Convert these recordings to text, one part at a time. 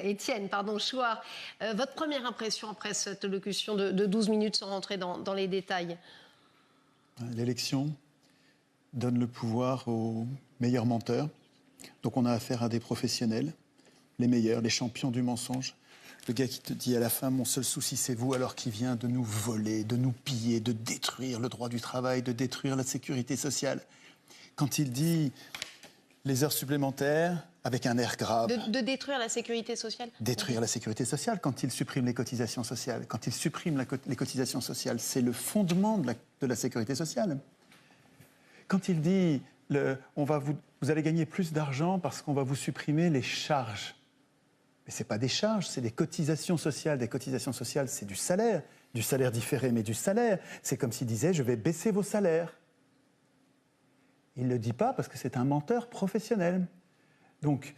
Étienne Chouard, votre première impression après cette allocution de 12 minutes sans rentrer dans les détails? L'élection donne le pouvoir aux meilleurs menteurs. Donc on a affaire à des professionnels, les meilleurs, les champions du mensonge. Le gars qui te dit à la fin, mon seul souci c'est vous, alors qu'il vient de nous voler, de nous piller, de détruire le droit du travail, de détruire la sécurité sociale. Quand il dit les heures supplémentaires, avec un air grave. De détruire la sécurité sociale? Détruire la sécurité sociale quand il supprime les cotisations sociales. Quand il supprime les cotisations sociales, c'est le fondement de la sécurité sociale. Quand il dit, vous allez gagner plus d'argent parce qu'on va vous supprimer les charges. Mais ce n'est pas des charges, c'est des cotisations sociales. Des cotisations sociales, c'est du salaire différé, mais du salaire. C'est comme s'il disait, je vais baisser vos salaires. Il ne le dit pas parce que c'est un menteur professionnel. Donc,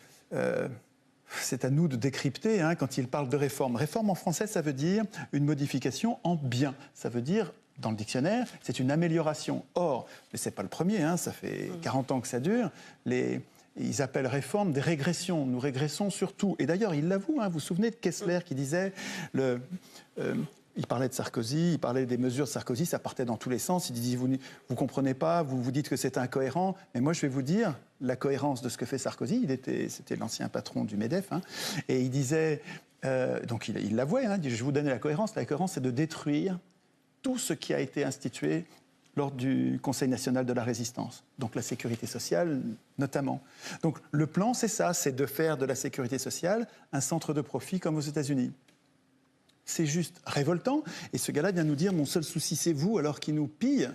c'est à nous de décrypter quand il parle de réforme. Réforme en français, ça veut dire une modification en bien. Ça veut dire, dans le dictionnaire, c'est une amélioration. Or, mais ce n'est pas le premier, ça fait 40 ans que ça dure, ils appellent réforme des régressions. Nous régressons sur tout. Et d'ailleurs, il l'avoue, vous vous souvenez de Kessler qui disait... il parlait de Sarkozy, il parlait des mesures de Sarkozy, ça partait dans tous les sens. Il dit, vous ne comprenez pas, vous dites que c'est incohérent. Mais moi, je vais vous dire la cohérence de ce que fait Sarkozy. C'était l'ancien patron du MEDEF. Et il disait, donc il l'avouait, il dit, je vais vous donner la cohérence. La cohérence, c'est de détruire tout ce qui a été institué lors du Conseil national de la résistance. Donc la sécurité sociale, notamment. Donc le plan, c'est ça, c'est de faire de la sécurité sociale un centre de profit comme aux États-Unis. C'est juste révoltant. Et ce gars-là vient nous dire, mon seul souci, c'est vous, alors qu'il nous pille.